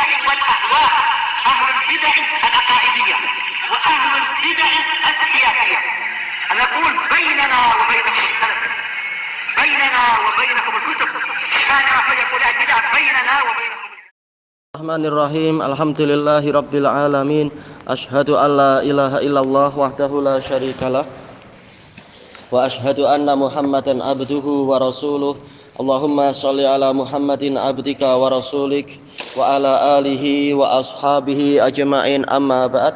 البدع والأهواء، أهل البدع العقائدية وأهل البدع السياسية. نقول بيننا وبينكم السلف، بيننا وبينكم الكتب، كان فيقول البدع بيننا وبينكم. Bismillahirrahmanirrahim. Alhamdulillahi rabbil alamin. Asyhadu an la ilaha illallah wahdahu la syarikalah wa asyhadu anna Muhammadan abduhu wa rasuluh. Allahumma shalli ala Muhammadin abdika wa rasulik wa ala alihi wa ashabihi ajma'in, amma ba'd.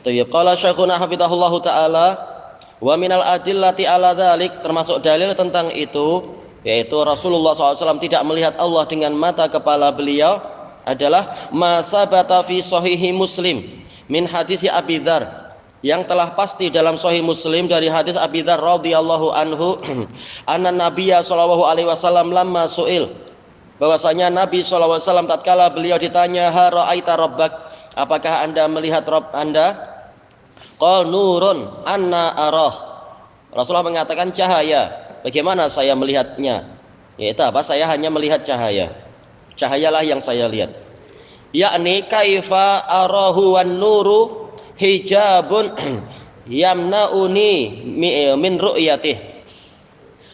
Tayyib, qala syekhuna hafizahullahu ta'ala wa minal adillati ala dzalik, termasuk dalil tentang itu, yaitu Rasulullah SAW tidak melihat Allah dengan mata kepala beliau, adalah masabata fi sahihi Muslim min hadits Abi Dzar, yang telah pasti dalam Sahih Muslim dari hadis Abi Dzar radhiyallahu anhu, anna Nabiyya sallallahu alaihi wasallam lamma su'il, bahwasanya Nabi sallallahu alaihi wasallam tatkala beliau ditanya, ha ra'aita rabbak, apakah Anda melihat Rabb Anda? Qal nurun anna arah, Rasulullah mengatakan cahaya, bagaimana saya melihatnya? Yaitu apa? Saya hanya melihat cahaya. Cahayalah yang saya lihat. Yakni kaifa arahu wan nuru hijabun yamnauni min ru'yatih.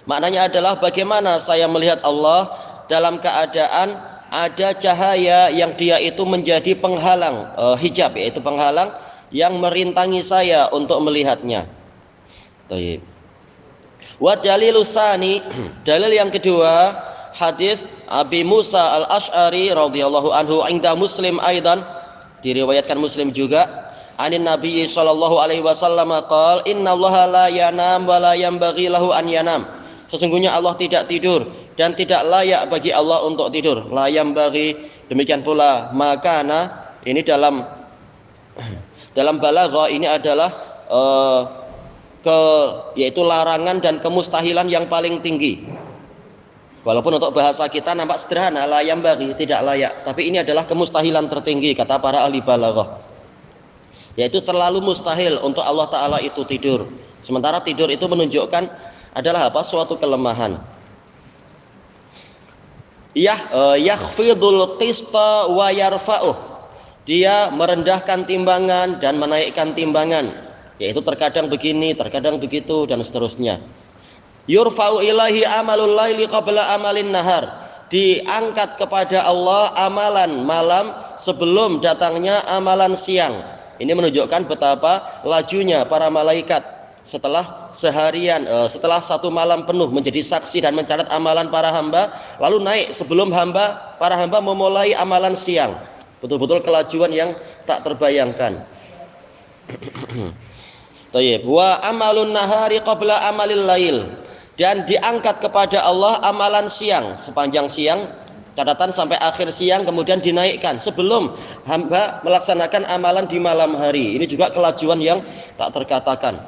Maknanya adalah bagaimana saya melihat Allah dalam keadaan ada cahaya yang dia itu menjadi penghalang, hijab, yaitu penghalang yang merintangi saya untuk melihatnya. Baik. Wa dalilus tsani, dalil yang kedua, hadis Abi Musa al-Asy'ari radhiyallahu anhu inda Muslim aidan, diriwayatkan Muslim juga, anin Nabi sallallahu alaihi wasallam qala innallaha la yanam wa la yanbaghi lahu an yanam, sesungguhnya Allah tidak tidur dan tidak layak bagi Allah untuk tidur. La yanbaghi, demikian pula makana, ini dalam balaghah ini adalah yaitu larangan dan kemustahilan yang paling tinggi. Walaupun untuk bahasa kita nampak sederhana, la yanbaghi, tidak layak, tapi ini adalah kemustahilan tertinggi kata para ahli balaghah. Yaitu terlalu mustahil untuk Allah Ta'ala itu tidur. Sementara tidur itu menunjukkan adalah apa? Suatu kelemahan. Yakhfidul qista wa yarfa'uh, dia merendahkan timbangan dan menaikkan timbangan, yaitu terkadang begini, terkadang begitu, dan seterusnya. Yurfa'u ilahi amalul laili qabla amalin nahar, diangkat kepada Allah amalan malam sebelum datangnya amalan siang. Ini menunjukkan betapa lajunya para malaikat setelah seharian, setelah satu malam penuh menjadi saksi dan mencatat amalan para hamba, lalu naik sebelum para hamba memulai amalan siang. Betul-betul kelajuan yang tak terbayangkan. Tayyib. Wa amalun nahari qabla amalil lail, dan diangkat kepada Allah amalan siang sepanjang siang, catatan sampai akhir siang, kemudian dinaikkan sebelum hamba melaksanakan amalan di malam hari. Ini juga kelajuan yang tak terkatakan.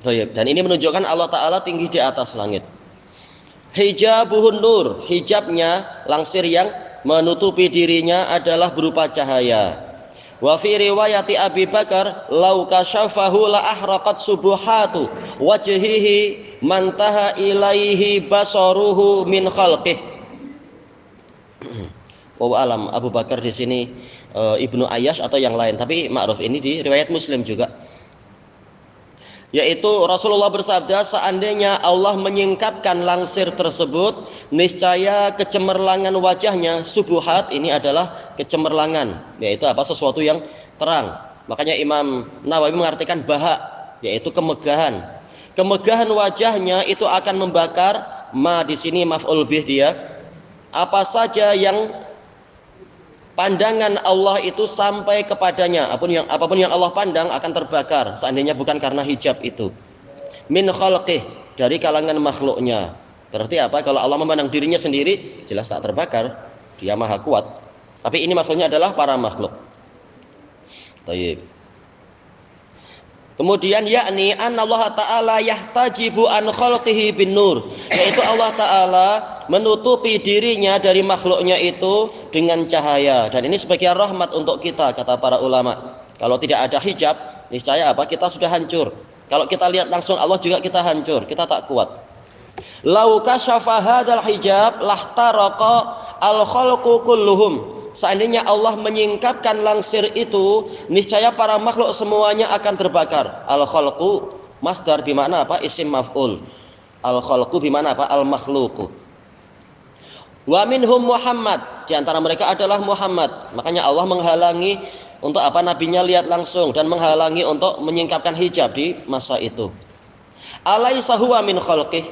Dan ini menunjukkan Allah Ta'ala tinggi di atas langit. Hijabuhun nur, hijabnya, langsir yang menutupi dirinya adalah berupa cahaya. Wa fi riwayati Abi Bakar, lau kasyafahu la ahraqat subuhatu wajhihi mantaha ilaihi basaruhu min khalqih. Wa alam, Abu Bakar di sini Ibnu Ayyash atau yang lain, tapi ma'ruf ini di riwayat Muslim juga. Yaitu Rasulullah bersabda, seandainya Allah menyingkapkan langsir tersebut, niscaya kecemerlangan wajahnya, subuhat ini adalah kecemerlangan, yaitu apa? Sesuatu yang terang. Makanya Imam Nawawi mengartikan baha, yaitu kemegahan. Kemegahan wajahnya itu akan membakar, ma di sini maf'ul bih dia, apa saja yang pandangan Allah itu sampai kepadanya, apapun yang Allah pandang akan terbakar seandainya bukan karena hijab itu. Min khalqih, dari kalangan makhluknya. Berarti apa? Kalau Allah memandang dirinya sendiri, jelas tak terbakar, dia maha kuat. Tapi ini maksudnya adalah para makhluk. Tayyib. Kemudian yakni anallaha ta'ala yahtajibu an khalqihi bin nur, yaitu Allah Ta'ala menutupi dirinya dari makhluknya itu dengan cahaya. Dan ini sebagai rahmat untuk kita, kata para ulama. Kalau tidak ada hijab, niscaya apa? Kita sudah hancur. Kalau kita lihat langsung Allah juga kita hancur, kita tak kuat. Lau kasyafa hadzal hijab lahtaraqa al khalqu kulluhum, seandainya Allah menyingkapkan langsir itu, niscaya para makhluk semuanya akan terbakar. Al khalqu masdar bermakna apa? Isim maf'ul. Al khalqu bermakna apa? Al makhluqu. Wa minhum Muhammad, di antara mereka adalah Muhammad. Makanya Allah menghalangi untuk apa? Nabinya lihat langsung, dan menghalangi untuk menyingkapkan hijab di masa itu. Alaisa huwa min khalqih,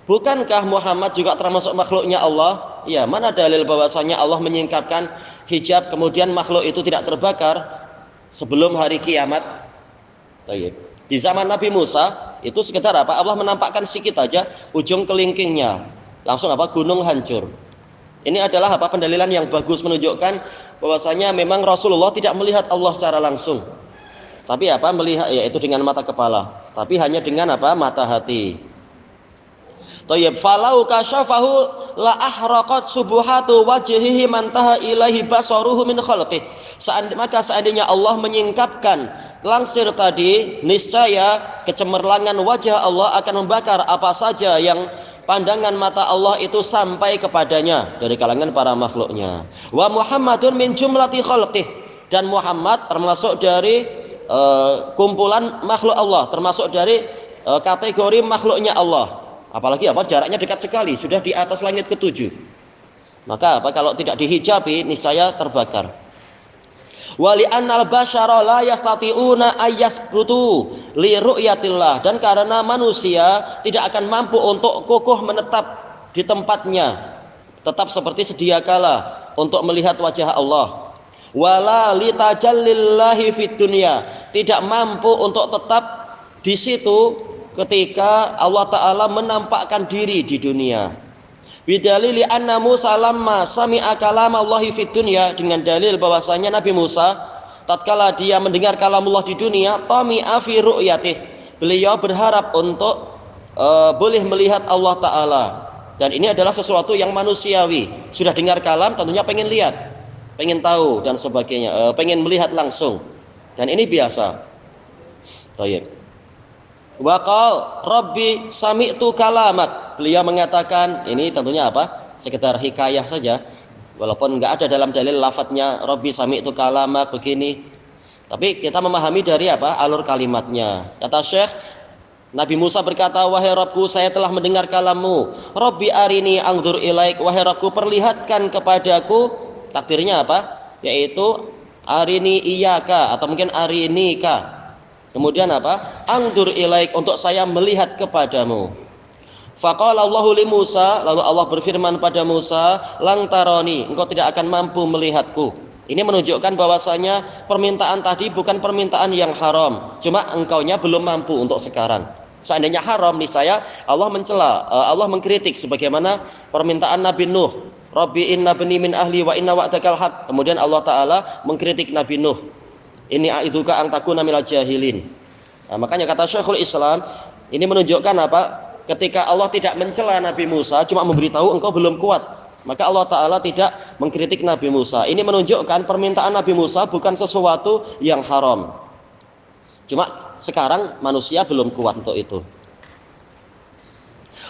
bukankah Muhammad juga termasuk makhluknya Allah? Ya, mana dalil bahwasanya Allah menyingkapkan hijab kemudian makhluk itu tidak terbakar sebelum hari kiamat? Di zaman Nabi Musa itu sekedar apa? Allah menampakkan sikit aja ujung kelingkingnya, langsung apa? Gunung hancur. Ini adalah apa? Pendalilan yang bagus menunjukkan bahwasanya memang Rasulullah tidak melihat Allah secara langsung. Tapi apa? Melihat yaitu dengan mata kepala, tapi hanya dengan apa? Mata hati. Thayyib, falau kasyafahu la ahraqat subuhatu wajhihi mantaha ilaihi basaruhu min khalqih. Maka seandainya Allah menyingkapkan langsir tadi, niscaya kecemerlangan wajah Allah akan membakar apa saja yang pandangan mata Allah itu sampai kepadanya dari kalangan para makhluknya. Wa Muhammadun min jumlati khalqih, dan Muhammad termasuk dari kumpulan makhluk Allah, termasuk dari kategori makhluknya Allah. Apalagi apa? Jaraknya dekat sekali, sudah di atas langit ketujuh. Maka apa? Kalau tidak dihijabi, niscaya terbakar. Wali annal basyara la yastati'una ayyasbutu li ru'yatillah, dan karena manusia tidak akan mampu untuk kokoh menetap di tempatnya, tetap seperti sedia kala untuk melihat wajah Allah. Wala litajallillahi fid dunya, tidak mampu untuk tetap di situ ketika Allah Ta'ala menampakkan diri di dunia. Bidalili anna Musa lamma sami'a kalam Allahi fid dunya, dengan dalil bahwasanya Nabi Musa tatkala dia mendengar kalamullah di dunia, tami'a fi ru'yatih, beliau berharap untuk boleh melihat Allah Ta'ala. Dan ini adalah sesuatu yang manusiawi. Sudah dengar kalam, tentunya pengen lihat, pengen tahu dan sebagainya, pengen melihat langsung. Dan ini biasa. Baik. Waqal Rabbi sami'tu kalamak, beliau mengatakan, ini tentunya apa? Sekedar hikayah saja, walaupun enggak ada dalam dalil lafadznya Rabbi sami'tu kalamak begini. Tapi kita memahami dari apa? Alur kalimatnya. Kata Syekh, Nabi Musa berkata, wahai Rabbku, saya telah mendengar kalammu. Rabbi arini anzur ilaik, wahai Rabbku, perlihatkan kepadaku. Takdirnya apa? Yaitu arini iyaka, atau mungkin arinika. Kemudian apa? Angdur ilaik, untuk saya melihat kepadamu. Faqala Allahu li Musa, lalu Allah berfirman pada Musa, lang taroni, engkau tidak akan mampu melihatku. Ini menunjukkan bahwasanya permintaan tadi bukan permintaan yang haram, cuma engkaunya belum mampu untuk sekarang. Seandainya haram, niscaya Allah mencela, Allah mengkritik, sebagaimana permintaan Nabi Nuh, Rabbi inna bani min ahli wa inna wa'dakal haq. Kemudian Allah Ta'ala mengkritik Nabi Nuh, ini aiduka ang takuna minal jahilin. Nah, makanya kata Syekhul Islam, ini menunjukkan apa? Ketika Allah tidak mencela Nabi Musa, cuma memberitahu engkau belum kuat, maka Allah Ta'ala tidak mengkritik Nabi Musa. Ini menunjukkan permintaan Nabi Musa bukan sesuatu yang haram, cuma sekarang manusia belum kuat untuk itu.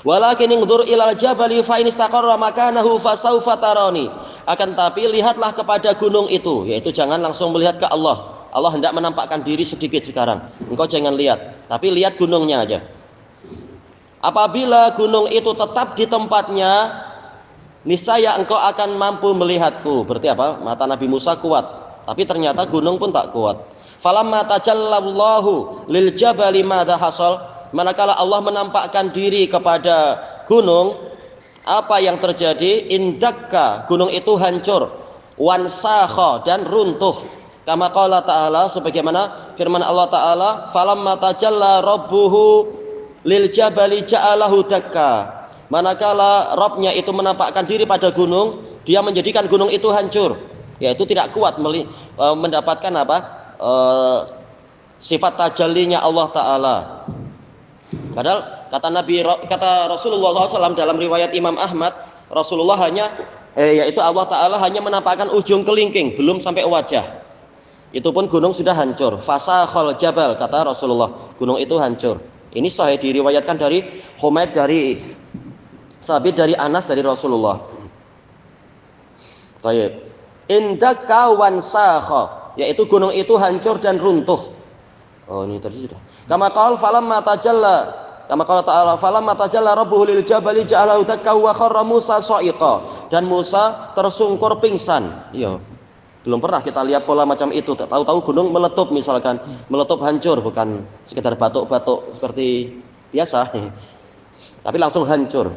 Walakin ingdur ilal jabali fa in istaqarra makanahu fasawfa tarani. Akan tapi lihatlah kepada gunung itu, yaitu jangan langsung melihat ke Allah. Allah hendak menampakkan diri sedikit sekarang. Engkau jangan lihat, tapi lihat gunungnya aja. Apabila gunung itu tetap di tempatnya, niscaya engkau akan mampu melihatku. Berarti apa? Mata Nabi Musa kuat, tapi ternyata gunung pun tak kuat. Falamma tajallallahu lil jabali madza hasal, manakala Allah menampakkan diri kepada gunung, apa yang terjadi? Indakka, gunung itu hancur, wansakha, dan runtuh. Kama qala ta'ala, sebagaimana firman Allah Ta'ala, falamma tajalla rabbuhu lil jabali ja'alahu dakka, manakala Rabbnya itu menampakkan diri pada gunung, dia menjadikan gunung itu hancur, yaitu tidak kuat mendapatkan apa? Sifat tajallinya Allah Ta'ala. Padahal kata Rasulullah SAW dalam riwayat Imam Ahmad, Rasulullah yaitu Allah Ta'ala hanya menampakkan ujung kelingking, belum sampai wajah. Itu pun gunung sudah hancur. Fasakhal jabal, kata Rasulullah, gunung itu hancur. Ini sahih diriwayatkan dari Humaid, dari Sabit, dari Anas, dari Rasulullah. Baik. Indaka wansakha, yaitu gunung itu hancur dan runtuh. Oh, ini tadi sudah. Kama qala falamma tajalla, kama qala ta'ala falamma tajalla rabbuhu lil jabali ja'alahu dakka wa kharra Musa sa'iqa. Dan Musa tersungkur pingsan. Iya. Belum pernah kita lihat pola macam itu. Tahu-tahu gunung meletup misalkan, meletup hancur, bukan sekedar batuk-batuk seperti biasa. Tapi langsung hancur.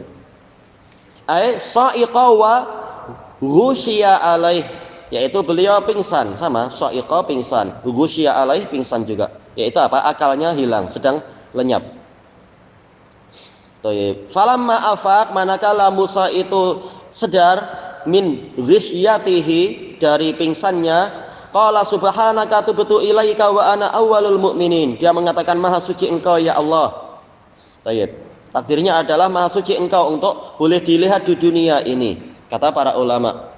Ai sa'iqa wa ghusyiya alaih, yaitu beliau pingsan, sama sa'iqa pingsan, ghusyiya alaih pingsan juga, yaitu apa? Akalnya hilang, sedang lenyap. Thayyib. Falamma afaq, manakala Musa itu sadar min ghisyatihi, dari pingsannya, qala subhanaka tubtu ilaika wa ana awwalul mu'minin. Dia mengatakan maha suci engkau ya Allah. Thayyib. Takdirnya adalah maha suci engkau untuk boleh dilihat di dunia ini. Kata para ulama,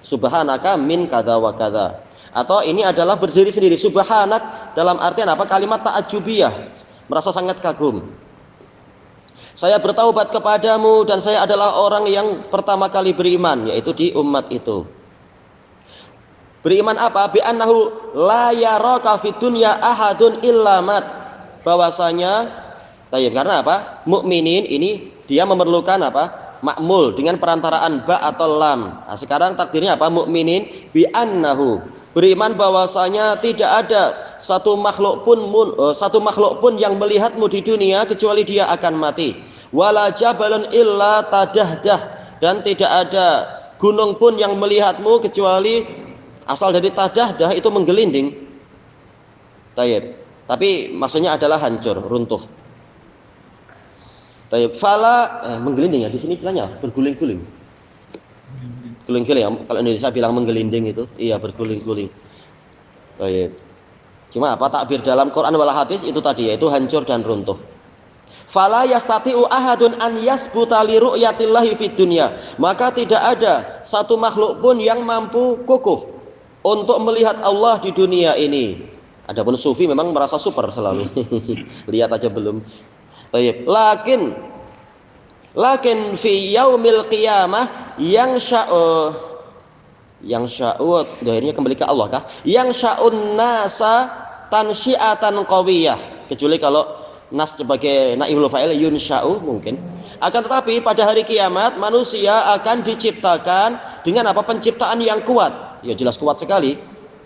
subhanaka min kada wa kada. Atau ini adalah berdiri sendiri, subhanak dalam artian apa? Kalimat ta'ajubiyah, merasa sangat kagum. Saya bertaubat kepadamu dan saya adalah orang yang pertama kali beriman, yaitu di umat itu. Beriman apa? Bi annahu la yaraka fid dunya ahadun illa mat. Bahwasanya karena apa? Mukminin ini dia memerlukan apa? Makmul dengan perantaraan ba atau lam. Nah, sekarang takdirnya apa? Mukminin bi annahu, beriman bahwasanya tidak ada satu makhluk pun yang melihatmu di dunia kecuali dia akan mati. Wala jabalun illa tadahdah, dan tidak ada gunung pun yang melihatmu kecuali asal dari tadahdah itu menggelinding. Tapi maksudnya adalah hancur, runtuh. Fala menggelinding ya, di sini istilahnya berguling-guling. Guling-guling ya, kalau Indonesia bilang menggelinding itu, iya berguling-guling. Cuma apa takbir dalam Quran wal hadis itu tadi, yaitu hancur dan runtuh. Fala yastati'u ahadun an yasbuta li ru'yatillahi fid dunya, maka tidak ada satu makhluk pun yang mampu kukuh untuk melihat Allah di dunia ini. Adapun sufi memang merasa super selalu. Lihat aja belum. Lakin fi yaumil qiyamah yang akhirnya kembali ke Allah kah? Yang sya'un nasa tansyi'atan qawiyah, kecuali kalau nas sebagai naibul fa'il yunsya'u mungkin. Akan tetapi pada hari kiamat manusia akan diciptakan dengan apa? Penciptaan yang kuat. Ya jelas kuat sekali.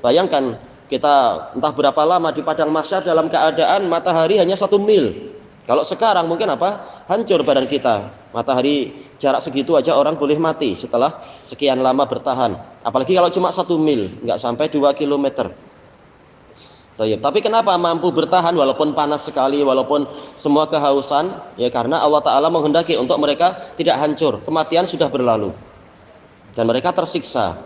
Bayangkan kita entah berapa lama di padang mahsyar dalam keadaan matahari hanya 1 mil. Kalau sekarang mungkin apa? Hancur badan kita. Matahari jarak segitu aja orang boleh mati setelah sekian lama bertahan. Apalagi kalau cuma 1 mil, nggak sampai 2 kilometer. Tapi kenapa mampu bertahan walaupun panas sekali, walaupun semua kehausan? Ya karena Allah Ta'ala menghendaki untuk mereka tidak hancur. Kematian sudah berlalu. Dan mereka tersiksa.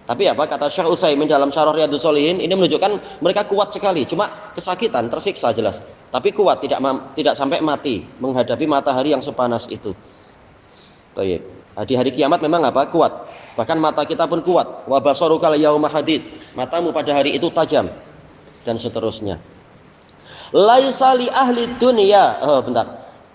Tapi apa kata Syekh Utsaimin dalam Syarah Riyadhus Shalihin, ini menunjukkan mereka kuat sekali. Cuma kesakitan, tersiksa jelas. Tapi kuat, tidak sampai mati menghadapi matahari yang sepanas itu. Di hari kiamat memang apa? Kuat. Bahkan mata kita pun kuat. Wa basarukal yauma hadid. Matamu pada hari itu tajam. Dan seterusnya. Laisa li ahli dunya.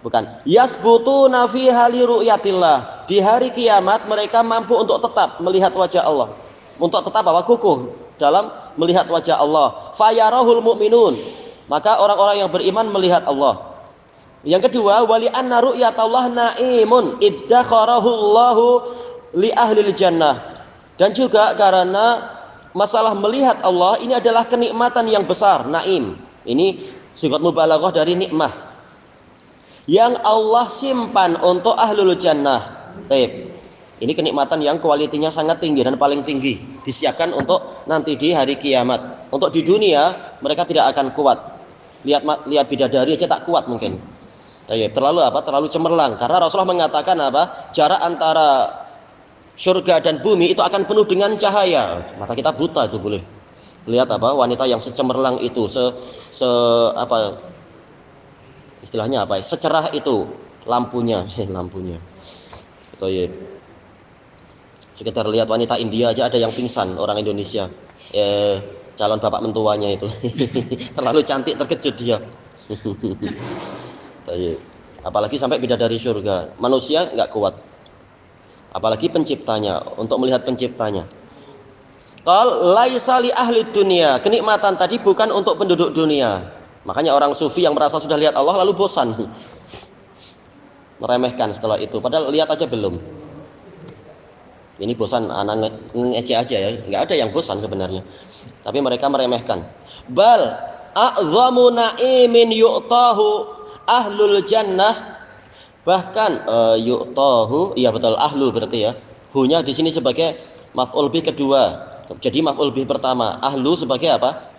Bukan. Yasbutuna fiha li ru'yatillah. Di hari kiamat mereka mampu untuk tetap melihat wajah Allah. Untuk tetap apa? Kukuh dalam melihat wajah Allah. Fayarahul mu'minun. Maka orang-orang yang beriman melihat Allah. Yang kedua, wali anna ru'yatallah na'imun iddakharahu Allahu li ahlil jannah. Dan juga karena masalah melihat Allah ini adalah kenikmatan yang besar, naim. Ini sigat mubalaghah dari nikmah yang Allah simpan untuk ahlul jannah. Ini kenikmatan yang kualitinya sangat tinggi dan paling tinggi, disiapkan untuk nanti di hari kiamat. Untuk di dunia mereka tidak akan kuat. Lihat bidadari aja tak kuat mungkin. Terlalu apa? Terlalu cemerlang. Karena Rasulullah mengatakan apa? Jarak antara surga dan bumi itu akan penuh dengan cahaya. Mata kita buta itu boleh. Lihat apa? Wanita yang secemerlang itu, istilahnya apa? Secerah itu lampunya, lampunya. Sekitar lihat wanita India aja ada yang pingsan, orang Indonesia. Calon bapak mentuanya itu. Terlalu cantik, terkejut dia. Apalagi sampai bidadari surga. Manusia nggak kuat. apalagi penciptanya, untuk melihat penciptanya. Qal laisa li ahli dunia, kenikmatan tadi bukan untuk penduduk dunia. Makanya orang sufi yang merasa sudah lihat Allah lalu bosan, meremehkan setelah itu, padahal lihat aja belum. Ini bosan, anak ngece aja ya, nggak ada yang bosan sebenarnya, tapi mereka meremehkan. Bal a'zamu na'imin yu'tahu ahlul jannah, bahkan yu'tahu, iya betul, ahlu berarti ya, hunya di sini sebagai maf'ul bih kedua, jadi maf'ul bih pertama, ahlu sebagai apa?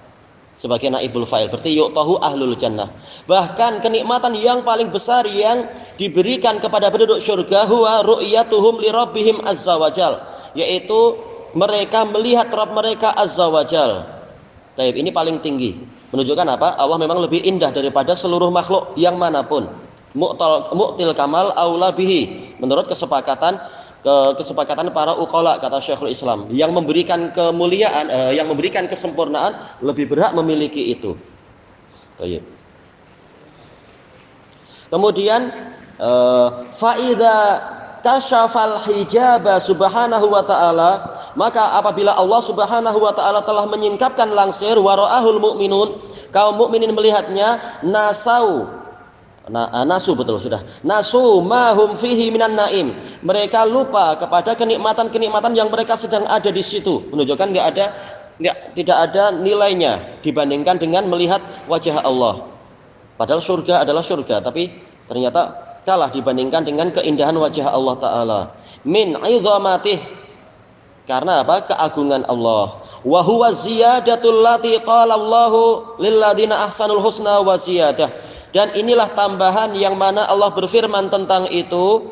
Sebagai naibul fa'il, berarti yu'tahu ahlul jannah. Bahkan kenikmatan yang paling besar yang diberikan kepada penduduk surga huwa ru'yatuhum li rabbihim azza wajal, yaitu mereka melihat Rabb mereka azza wajal. Taib, ini paling tinggi, menunjukkan apa? Allah memang lebih indah daripada seluruh makhluk yang manapun. Mu'til kamal aula bihi, menurut kesepakatan para uqala, kata Syekhul Islam, yang memberikan kemuliaan, yang memberikan kesempurnaan lebih berhak memiliki itu. Kemudian faida kasyafal hijaba subhanahu wa ta'ala, maka apabila Allah subhanahu wa ta'ala telah menyingkapkan langsir wara'ahul mu'minun, kaum mukminin melihatnya, nasu betul sudah, nasu mahum fihi minan naim, mereka lupa kepada kenikmatan-kenikmatan yang mereka sedang ada di situ, menunjukkan tidak ada nilainya dibandingkan dengan melihat wajah Allah. Padahal surga adalah surga, tapi ternyata kalah dibandingkan dengan keindahan wajah Allah Ta'ala. Min idhamatih, karena apa? Keagungan Allah. Wa huwa ziyadatul lati qala Allahu lilladzina ahsanul husna wa ziyadah. Dan inilah tambahan yang mana Allah berfirman tentang itu,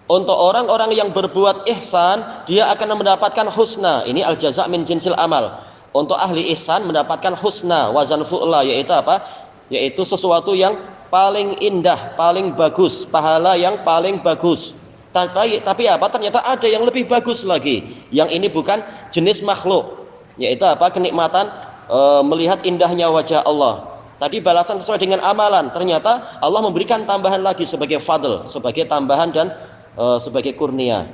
untuk orang-orang yang berbuat ihsan dia akan mendapatkan husna. Ini al-jaza' min jinsil amal. Untuk ahli ihsan mendapatkan husna wazan fu'la, yaitu apa? Yaitu sesuatu yang paling indah, paling bagus, pahala yang paling bagus. Tapi apa? Ternyata ada yang lebih bagus lagi. Yang ini bukan jenis makhluk, yaitu apa? Kenikmatan melihat indahnya wajah Allah. Tadi balasan sesuai dengan amalan, ternyata Allah memberikan tambahan lagi sebagai fadl, sebagai tambahan dan sebagai kurnia.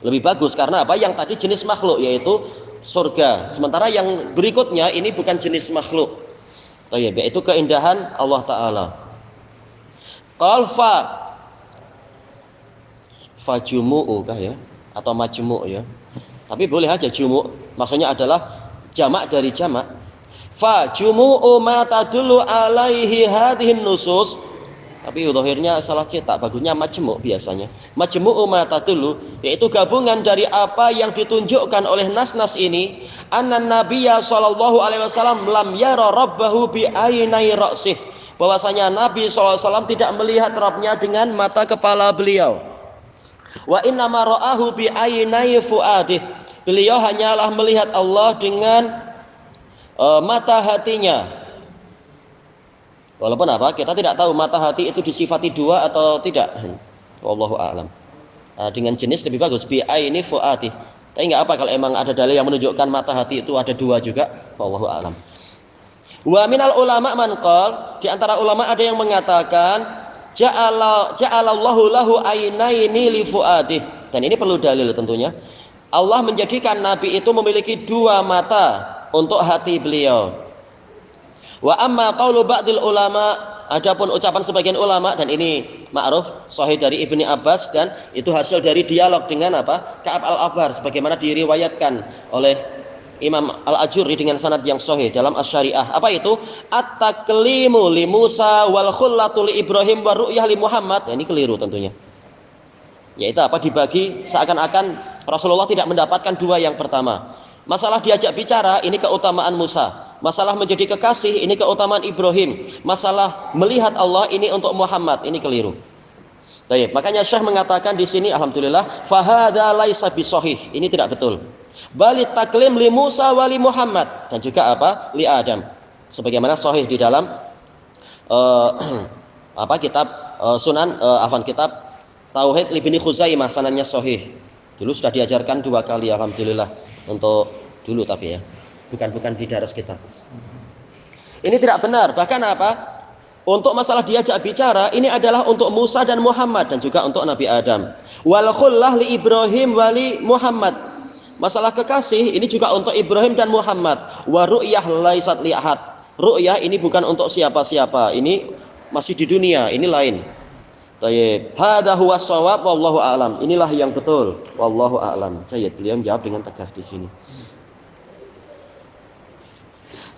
Lebih bagus karena apa? Yang tadi jenis makhluk, yaitu surga. Sementara yang berikutnya ini bukan jenis makhluk, yaitu keindahan Allah Ta'ala. Qalfa fajumu'u kah ya? Atau majmu' ya? Tapi boleh aja jumu', maksudnya adalah jamak dari jamak. Fa jumu'u ma tadullu alaihi hadhihi nusus, tapi zahirnya salah cetak, bagusnya majmu' biasanya. Majmu'u ma tadullu, yaitu gabungan dari apa yang ditunjukkan oleh nas-nas ini, annan nabiyya sallallahu alaihi wasallam lam yara rabbahu bi ainai ra'sih, bahwasanya Nabi sallallahu alaihi wasallam tidak melihat Rabbnya dengan mata kepala beliau. Wa inna ma ra'ahu bi ainai fuadih, beliau hanyalah melihat Allah dengan mata hatinya. Walaupun apa? Kita tidak tahu mata hati itu disifati dua atau tidak. Wallahu a'lam. Dengan jenis lebih bagus bi aini fuati. Tapi enggak apa kalau emang ada dalil yang menunjukkan mata hati itu ada dua juga. Wallahu a'lam. Wa minal ulama man qol, di antara ulama ada yang mengatakan ja'alallahu lahu ainaini li fuadih. Dan ini perlu dalil tentunya. Allah menjadikan Nabi itu memiliki dua mata untuk hati beliau. Wa amma qaulu ba'dil ulama, adapun ucapan sebagian ulama, dan ini ma'ruf sahih dari Ibni Abbas, dan itu hasil dari dialog dengan apa? Ka'ab al-Ahbar, sebagaimana diriwayatkan oleh Imam Al-Ajurri dengan sanad yang sahih dalam Asy-Syari'ah. Apa itu? At-taklimu li Musa wal khullatu li Ibrahim wa ru'yah li Muhammad. Nah, ini keliru tentunya. Yaitu apa? Dibagi seakan-akan Rasulullah tidak mendapatkan dua yang pertama. Masalah diajak bicara, ini keutamaan Musa. Masalah menjadi kekasih, ini keutamaan Ibrahim. Masalah melihat Allah, ini untuk Muhammad. Ini keliru. Baik, makanya Syekh mengatakan di sini, alhamdulillah, fahadza laisa bisahih. Ini tidak betul. Balit taklim li Musa wa li Muhammad, dan juga apa? Li Adam. Sebagaimana sahih di dalam kitab kitab Tauhid Ibnu Khuzaimah, sanadnya sahih. Dulu sudah diajarkan 2 kali, alhamdulillah, untuk dulu, tapi ya bukan di daras kita. Ini tidak benar. Bahkan apa? Untuk masalah diajak bicara ini adalah untuk Musa dan Muhammad dan juga untuk Nabi Adam. Wal khullah li Ibrahim wali Muhammad. Masalah kekasih ini juga untuk Ibrahim dan Muhammad. Wa ru'yah laisat li ahad. Ru'yah ini bukan untuk siapa-siapa. Ini masih di dunia, ini lain. Tayyib. Hadza huwa shawab wallahu a'lam. Inilah yang betul. Wallahu a'lam. Sayyid beliau menjawab dengan tegas di sini.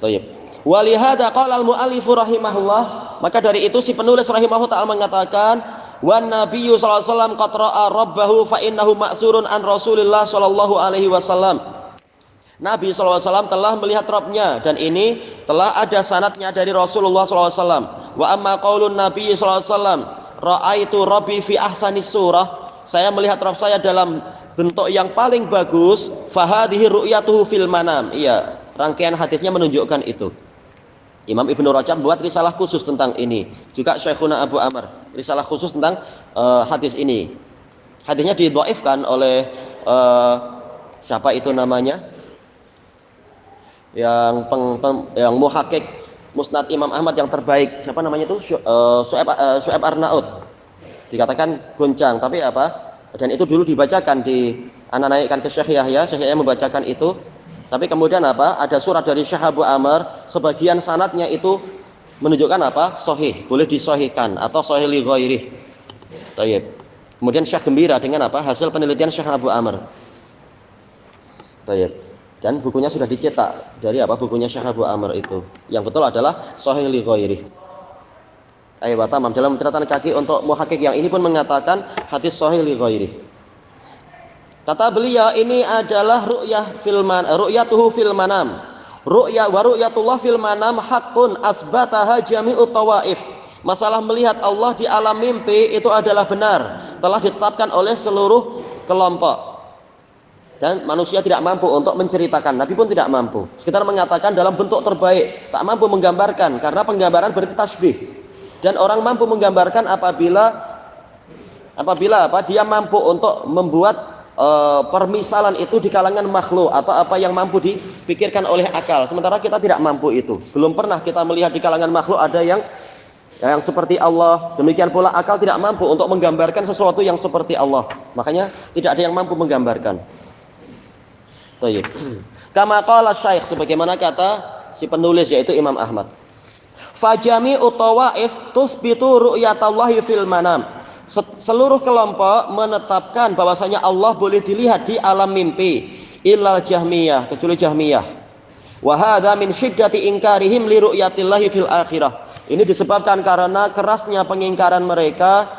Tayyib. Walihada qala al-mu'allif rahimahullah, maka dari itu si penulis rahimahullah ta'ala mengatakan wan nabiyyu sallallahu alaihi wasallam qad ra'a rabbahu fa innahu ma'surun an Rasulillah sallallahu alaihi wasallam. Nabi sallallahu alaihi wasallam telah melihat Rabbnya dan ini telah ada sanadnya dari Rasulullah sallallahu alaihi wasallam. Wa amma qaulun nabi sallallahu alaihi wasallam ra'aitu rabbi fi ahsani surah, saya melihat Rabb saya dalam bentuk yang paling bagus, fa hadhihi ru'yatuhu fil manam. Iya, rangkaian hadisnya menunjukkan itu. Imam Ibnu Rajab buat risalah khusus tentang ini. Juga Syekhuna Abu Amr, risalah khusus tentang hadis ini. Hadisnya didhaifkan oleh siapa itu namanya? Yang muhakkik Musnad Imam Ahmad yang terbaik. Siapa namanya itu? Syu'aib Arnaud. Dikatakan goncang, tapi apa? Dan itu dulu dibacakan ana naikkan ke Syekh Yahya, Syekh Yahya membacakan itu. Tapi kemudian apa? Ada surat dari Syekh Abu Amr, sebagian sanadnya itu menunjukkan apa? Sahih, boleh disahihkan atau sahih li ghairih. Baik. Kemudian Syekh gembira dengan apa? Hasil penelitian Syekh Abu Amr. Baik. Dan bukunya sudah dicetak dari apa? Bukunya Syekh Abu Amr itu. Yang betul adalah sahih li ghairih. Ayo tamam, dalam catatan kaki untuk muhakkik yang ini pun mengatakan hadis sahih li ghairih. Kata beliau ini adalah ru'yatuhu fil manam. Ru'ya wa ru'yatullah fil manam haqqun asbataha jami'ut tawaif. Masalah melihat Allah di alam mimpi itu adalah benar, telah ditetapkan oleh seluruh kelompok. Dan manusia tidak mampu untuk menceritakan, Nabi pun tidak mampu. Sekitar mengatakan dalam bentuk terbaik, tak mampu menggambarkan karena penggambaran berarti tasbih. Dan orang mampu menggambarkan apabila dia mampu untuk membuat permisalan itu di kalangan makhluk atau apa yang mampu dipikirkan oleh akal. Sementara kita tidak mampu itu. Belum pernah kita melihat di kalangan makhluk ada yang seperti Allah. Demikian pula akal tidak mampu untuk menggambarkan sesuatu yang seperti Allah. Makanya tidak ada yang mampu menggambarkan. Baik. Kama qala Syekh, sebagaimana kata si penulis yaitu Imam Ahmad. Fajami utawaif tusbitu ru'yatallahi fil manam. Seluruh kelompok menetapkan bahwasanya Allah boleh dilihat di alam mimpi illal Jahmiyah, kecuali Jahmiyah. Wa hadza min syiddati inkarihim li ru'yatillahi fil akhirah. Ini disebabkan karena kerasnya pengingkaran mereka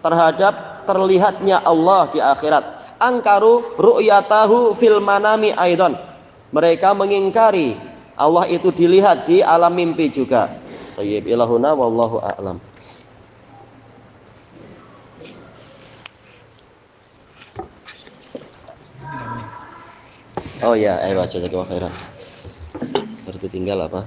terhadap terlihatnya Allah di akhirat. Angkaru ru'yatahu fil manami aidan. Mereka mengingkari Allah itu dilihat di alam mimpi juga. Thayyib ilahuna wallahu a'lam. Oh ya, ayo baca jazakallahu khairan. Berarti tinggal apa?